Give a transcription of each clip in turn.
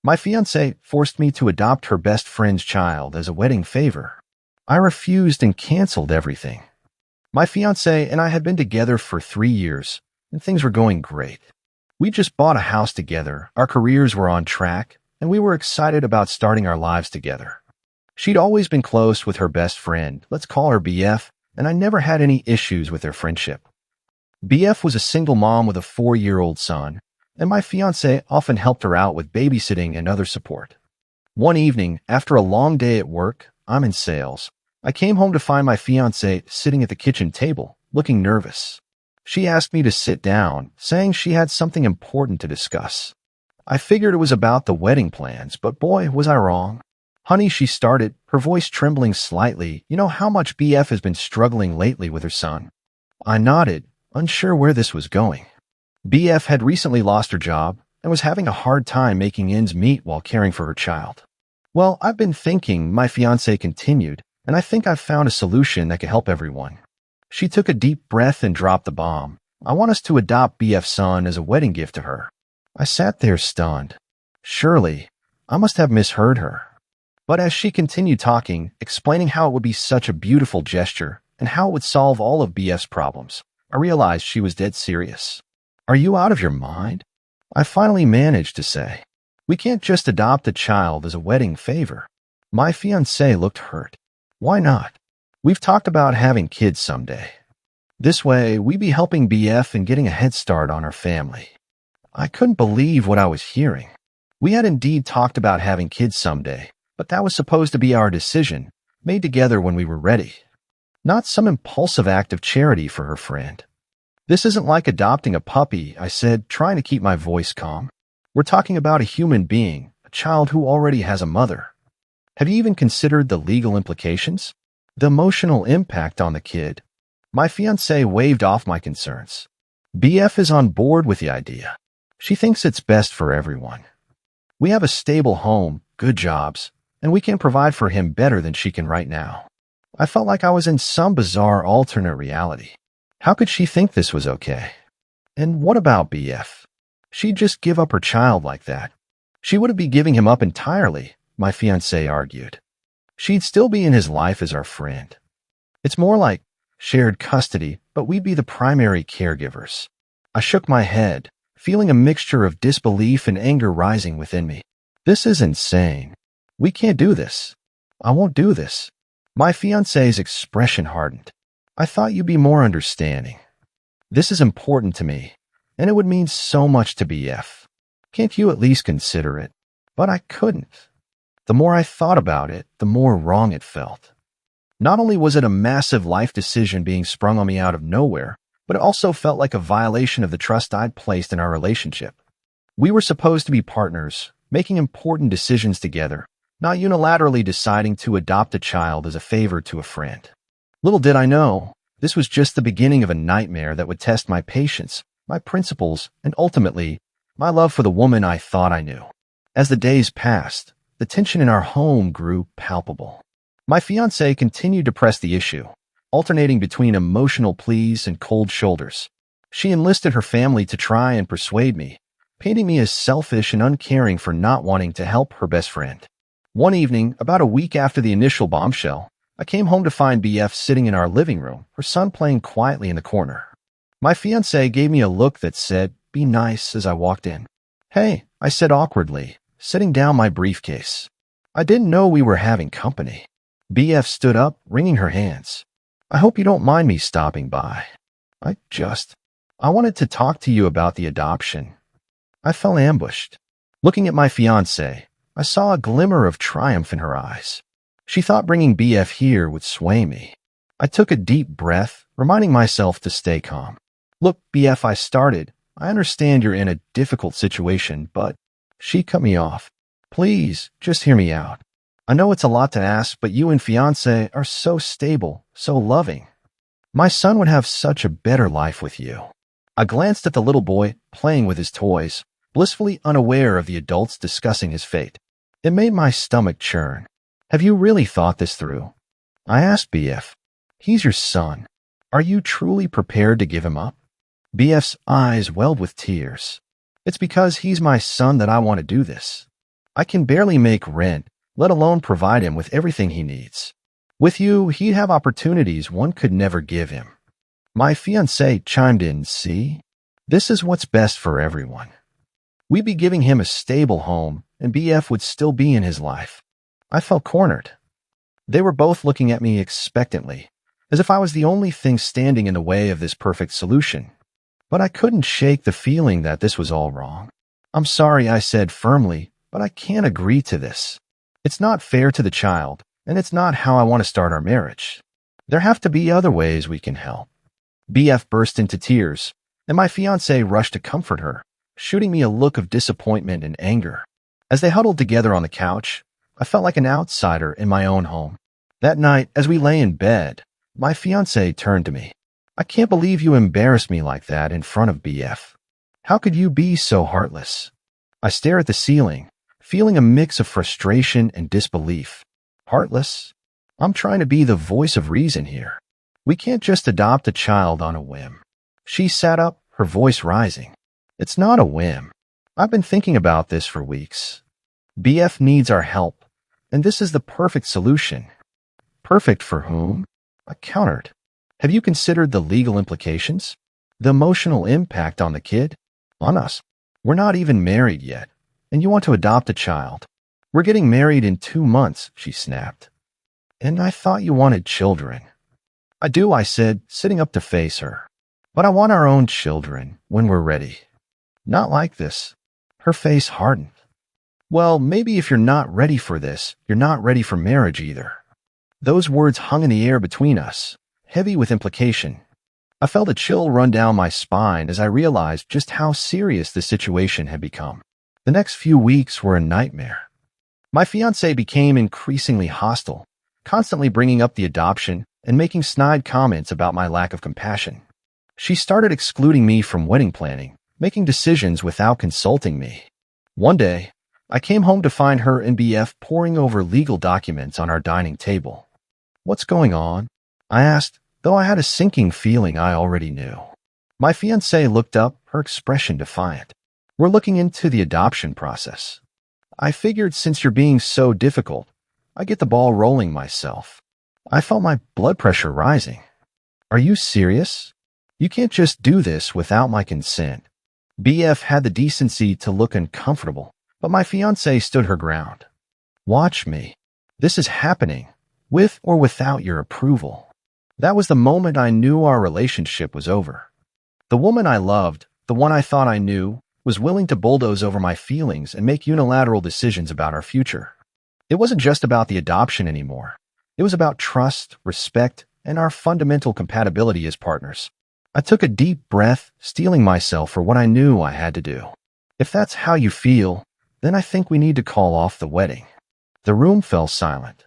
My fiancée forced me to adopt her best friend's child as a wedding favor. I refused and canceled everything. My fiancée and I had been together for 3 years, and things were going great. We just bought a house together, our careers were on track, and we were excited about starting our lives together. She'd always been close with her best friend, let's call her BF, and I never had any issues with their friendship. BF was a single mom with a 4-year-old son, and my fiancée often helped her out with babysitting and other support. One evening, after a long day at work, I'm in sales. I came home to find my fiancée sitting at the kitchen table, looking nervous. She asked me to sit down, saying she had something important to discuss. I figured it was about the wedding plans, but boy, was I wrong. Honey, she started, her voice trembling slightly. You know how much BF has been struggling lately with her son? I nodded, unsure where this was going. BF had recently lost her job and was having a hard time making ends meet while caring for her child. Well, I've been thinking, my fiancée continued, and I think I've found a solution that could help everyone. She took a deep breath and dropped the bomb. I want us to adopt BF's son as a wedding gift to her. I sat there stunned. Surely, I must have misheard her. But as she continued talking, explaining how it would be such a beautiful gesture and how it would solve all of BF's problems, I realized she was dead serious. Are you out of your mind? I finally managed to say. We can't just adopt a child as a wedding favor. My fiancé looked hurt. Why not? We've talked about having kids someday. This way, we'd be helping BF and getting a head start on our family. I couldn't believe what I was hearing. We had indeed talked about having kids someday, but that was supposed to be our decision, made together when we were ready. Not some impulsive act of charity for her friend. This isn't like adopting a puppy, I said, trying to keep my voice calm. We're talking about a human being, a child who already has a mother. Have you even considered the legal implications? The emotional impact on the kid? My fiancée waved off my concerns. BF is on board with the idea. She thinks it's best for everyone. We have a stable home, good jobs, and we can provide for him better than she can right now. I felt like I was in some bizarre alternate reality. How could she think this was okay? And what about BF? She'd just give up her child like that. She wouldn't be giving him up entirely, my fiancée argued. She'd still be in his life as our friend. It's more like shared custody, but we'd be the primary caregivers. I shook my head, feeling a mixture of disbelief and anger rising within me. This is insane. We can't do this. I won't do this. My fiancé's expression hardened. I thought you'd be more understanding. This is important to me, and it would mean so much to BF. Can't you at least consider it? But I couldn't. The more I thought about it, the more wrong it felt. Not only was it a massive life decision being sprung on me out of nowhere, but it also felt like a violation of the trust I'd placed in our relationship. We were supposed to be partners, making important decisions together, not unilaterally deciding to adopt a child as a favor to a friend. Little did I know, this was just the beginning of a nightmare that would test my patience, my principles, and ultimately, my love for the woman I thought I knew. As the days passed, the tension in our home grew palpable. My fiancée continued to press the issue, alternating between emotional pleas and cold shoulders. She enlisted her family to try and persuade me, painting me as selfish and uncaring for not wanting to help her best friend. One evening, about a week after the initial bombshell, I came home to find BF sitting in our living room, her son playing quietly in the corner. My fiancée gave me a look that said, "Be nice," as I walked in. "Hey," I said awkwardly, setting down my briefcase. I didn't know we were having company. BF stood up, wringing her hands. "I hope you don't mind me stopping by. I wanted to talk to you about the adoption." I felt ambushed. Looking at my fiancée, I saw a glimmer of triumph in her eyes. She thought bringing BF here would sway me. I took a deep breath, reminding myself to stay calm. "Look, BF," I started. "I understand you're in a difficult situation, but—" She cut me off. "Please, just hear me out. I know it's a lot to ask, but you and fiancé are so stable, so loving. My son would have such a better life with you." I glanced at the little boy playing with his toys, blissfully unaware of the adults discussing his fate. It made my stomach churn. "Have you really thought this through?" I asked BF. "He's your son. Are you truly prepared to give him up?" BF's eyes welled with tears. "It's because he's my son that I want to do this. I can barely make rent, let alone provide him with everything he needs. With you, he'd have opportunities one could never give him. My fiancé chimed in, see? This is what's best for everyone. We'd be giving him a stable home, and BF would still be in his life. I felt cornered. They were both looking at me expectantly, as if I was the only thing standing in the way of this perfect solution. But I couldn't shake the feeling that this was all wrong. I'm sorry, I said firmly, but I can't agree to this. It's not fair to the child, and it's not how I want to start our marriage. There have to be other ways we can help. BF burst into tears, and my fiancé rushed to comfort her, shooting me a look of disappointment and anger. As they huddled together on the couch, I felt like an outsider in my own home. That night, as we lay in bed, my fiancé turned to me. I can't believe you embarrassed me like that in front of BF. How could you be so heartless? I stare at the ceiling, feeling a mix of frustration and disbelief. Heartless? I'm trying to be the voice of reason here. We can't just adopt a child on a whim. She sat up, her voice rising. It's not a whim. I've been thinking about this for weeks. BF needs our help, and this is the perfect solution. Perfect for whom? I countered. Have you considered the legal implications? The emotional impact on the kid? On us? We're not even married yet, and you want to adopt a child. We're getting married in 2 months, she snapped. And I thought you wanted children. I do, I said, sitting up to face her. But I want our own children when we're ready. Not like this. Her face hardened. Well, maybe if you're not ready for this, you're not ready for marriage either. Those words hung in the air between us, heavy with implication. I felt a chill run down my spine as I realized just how serious the situation had become. The next few weeks were a nightmare. My fiancé became increasingly hostile, constantly bringing up the adoption and making snide comments about my lack of compassion. She started excluding me from wedding planning, making decisions without consulting me. One day, I came home to find her and BF poring over legal documents on our dining table. What's going on? I asked, though I had a sinking feeling I already knew. My fiancé looked up, her expression defiant. We're looking into the adoption process. I figured since you're being so difficult, I get the ball rolling myself. I felt my blood pressure rising. Are you serious? You can't just do this without my consent. BF had the decency to look uncomfortable, but my fiancé stood her ground. Watch me. This is happening, with or without your approval. That was the moment I knew our relationship was over. The woman I loved, the one I thought I knew, was willing to bulldoze over my feelings and make unilateral decisions about our future. It wasn't just about the adoption anymore. It was about trust, respect, and our fundamental compatibility as partners. I took a deep breath, steeling myself for what I knew I had to do. If that's how you feel, then I think we need to call off the wedding. The room fell silent.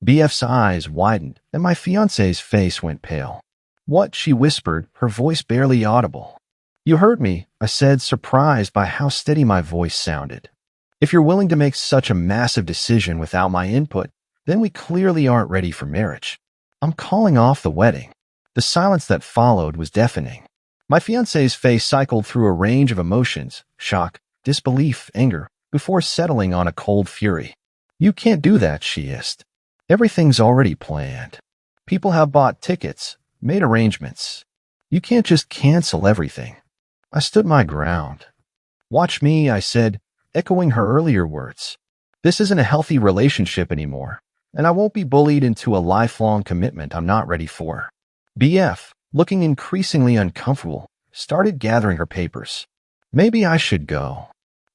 BF's eyes widened, and my fiancé's face went pale. What? She whispered, her voice barely audible. You heard me, I said, surprised by how steady my voice sounded. If you're willing to make such a massive decision without my input, then we clearly aren't ready for marriage. I'm calling off the wedding. The silence that followed was deafening. My fiancé's face cycled through a range of emotions, shock, disbelief, anger, before settling on a cold fury. You can't do that, she hissed. Everything's already planned. People have bought tickets, made arrangements. You can't just cancel everything. I stood my ground. Watch me, I said, echoing her earlier words. This isn't a healthy relationship anymore, and I won't be bullied into a lifelong commitment I'm not ready for. BF, looking increasingly uncomfortable, started gathering her papers. Maybe I should go.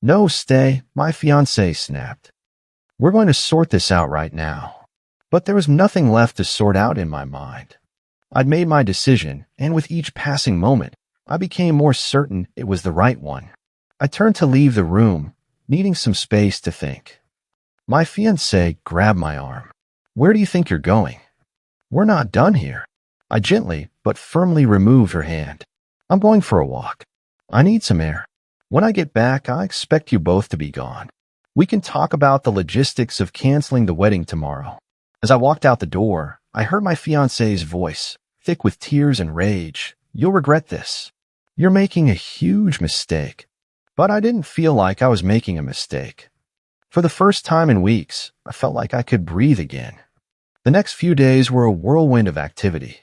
No, stay, my fiancé snapped. We're going to sort this out right now. But there was nothing left to sort out in my mind. I'd made my decision, and with each passing moment, I became more certain it was the right one. I turned to leave the room, needing some space to think. My fiancé grabbed my arm. Where do you think you're going? We're not done here. I gently but firmly removed her hand. I'm going for a walk. I need some air. When I get back, I expect you both to be gone. We can talk about the logistics of canceling the wedding tomorrow. As I walked out the door, I heard my fiancé's voice, thick with tears and rage. You'll regret this. You're making a huge mistake. But I didn't feel like I was making a mistake. For the first time in weeks, I felt like I could breathe again. The next few days were a whirlwind of activity.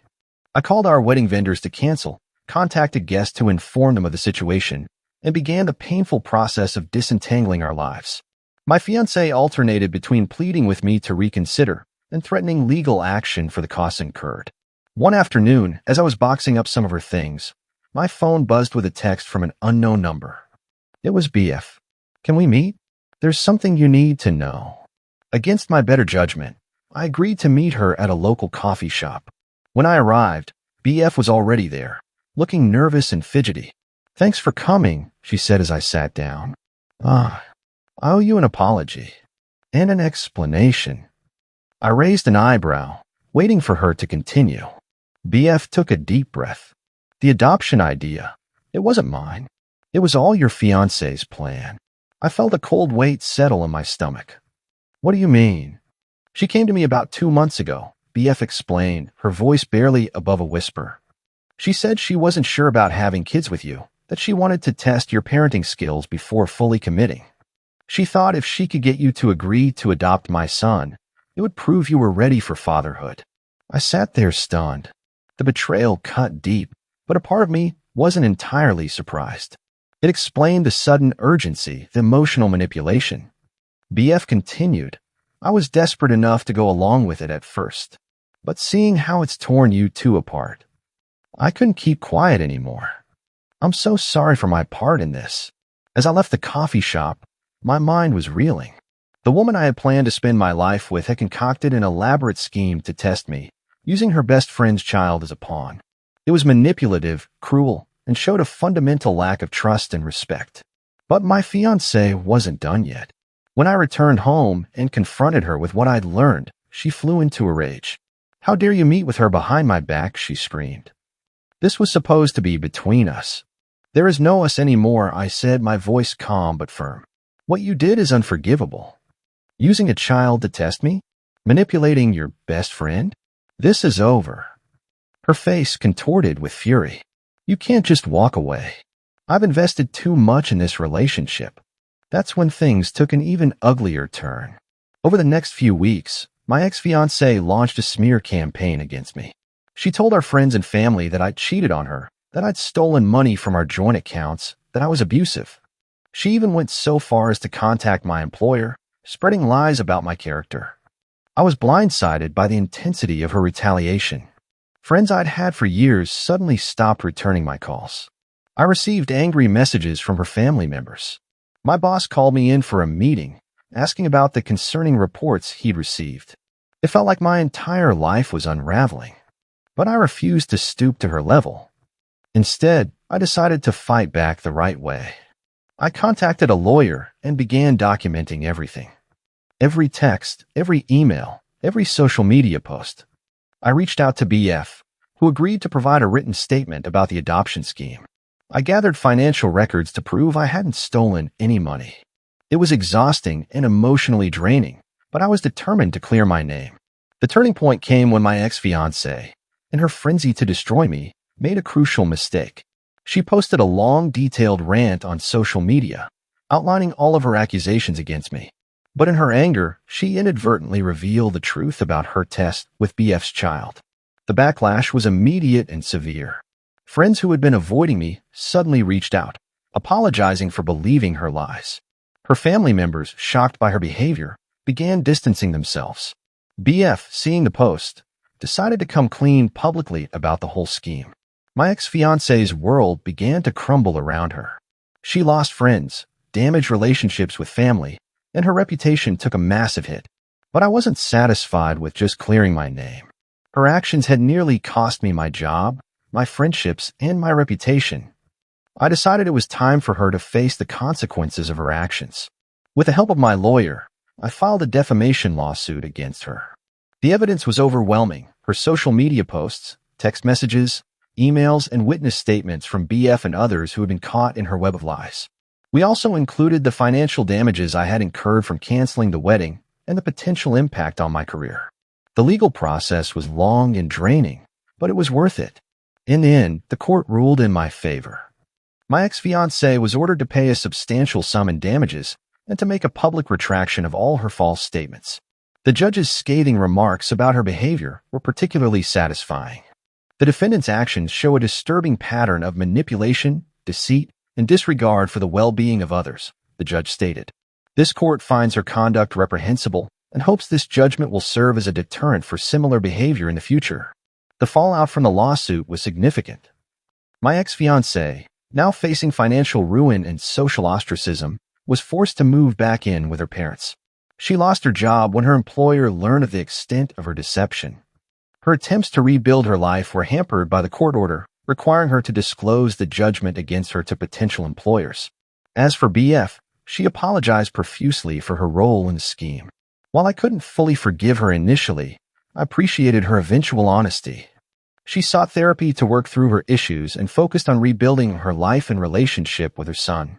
I called our wedding vendors to cancel, contacted guests to inform them of the situation, and began the painful process of disentangling our lives. My fiancée alternated between pleading with me to reconsider and threatening legal action for the costs incurred. One afternoon, as I was boxing up some of her things, my phone buzzed with a text from an unknown number. It was BF. Can we meet? There's something you need to know. Against my better judgment, I agreed to meet her at a local coffee shop. When I arrived, BF was already there, looking nervous and fidgety. Thanks for coming, she said as I sat down. I owe you an apology. And an explanation. I raised an eyebrow, waiting for her to continue. BF took a deep breath. The adoption idea, it wasn't mine. It was all your fiancé's plan. I felt a cold weight settle in my stomach. What do you mean? She came to me about 2 months ago, BF explained, her voice barely above a whisper. She said she wasn't sure about having kids with you, that she wanted to test your parenting skills before fully committing. She thought if she could get you to agree to adopt my son, it would prove you were ready for fatherhood. I sat there stunned. The betrayal cut deep, but a part of me wasn't entirely surprised. It explained the sudden urgency, the emotional manipulation. BF continued. I was desperate enough to go along with it at first, but seeing how it's torn you two apart, I couldn't keep quiet anymore. I'm so sorry for my part in this. As I left the coffee shop, my mind was reeling. The woman I had planned to spend my life with had concocted an elaborate scheme to test me, using her best friend's child as a pawn. It was manipulative, cruel, and showed a fundamental lack of trust and respect. But my fiancée wasn't done yet. When I returned home and confronted her with what I'd learned, she flew into a rage. How dare you meet with her behind my back, she screamed. This was supposed to be between us. There is no us anymore, I said, my voice calm but firm. What you did is unforgivable. Using a child to test me? Manipulating your best friend? This is over. Her face contorted with fury. You can't just walk away. I've invested too much in this relationship. That's when things took an even uglier turn. Over the next few weeks, my ex-fiancée launched a smear campaign against me. She told our friends and family that I'd cheated on her, that I'd stolen money from our joint accounts, that I was abusive. She even went so far as to contact my employer, spreading lies about my character. I was blindsided by the intensity of her retaliation. Friends I'd had for years suddenly stopped returning my calls. I received angry messages from her family members. My boss called me in for a meeting, asking about the concerning reports he'd received. It felt like my entire life was unraveling. But I refused to stoop to her level. Instead, I decided to fight back the right way. I contacted a lawyer and began documenting everything. Every text, every email, every social media post. I reached out to BF, who agreed to provide a written statement about the adoption scheme. I gathered financial records to prove I hadn't stolen any money. It was exhausting and emotionally draining, but I was determined to clear my name. The turning point came when my ex-fiancée, in her frenzy to destroy me, made a crucial mistake. She posted a long, detailed rant on social media, outlining all of her accusations against me. But in her anger, she inadvertently revealed the truth about her test with BF's child. The backlash was immediate and severe. Friends who had been avoiding me suddenly reached out, apologizing for believing her lies. Her family members, shocked by her behavior, began distancing themselves. BF, seeing the post, decided to come clean publicly about the whole scheme. My ex-fiancée's world began to crumble around her. She lost friends, damaged relationships with family, and her reputation took a massive hit. But I wasn't satisfied with just clearing my name. Her actions had nearly cost me my job, my friendships, and my reputation. I decided it was time for her to face the consequences of her actions. With the help of my lawyer, I filed a defamation lawsuit against her. The evidence was overwhelming. Her social media posts, text messages, emails, and witness statements from BF and others who had been caught in her web of lies. We also included the financial damages I had incurred from canceling the wedding and the potential impact on my career. The legal process was long and draining, but it was worth it. In the end, the court ruled in my favor. My ex-fiancée was ordered to pay a substantial sum in damages and to make a public retraction of all her false statements. The judge's scathing remarks about her behavior were particularly satisfying. The defendant's actions show a disturbing pattern of manipulation, deceit, and disregard for the well-being of others, the judge stated. This court finds her conduct reprehensible and hopes this judgment will serve as a deterrent for similar behavior in the future. The fallout from the lawsuit was significant. My ex-fiancée, now facing financial ruin and social ostracism, was forced to move back in with her parents. She lost her job when her employer learned of the extent of her deception. Her attempts to rebuild her life were hampered by the court order, requiring her to disclose the judgment against her to potential employers. As for BF, she apologized profusely for her role in the scheme. While I couldn't fully forgive her initially, I appreciated her eventual honesty. She sought therapy to work through her issues and focused on rebuilding her life and relationship with her son.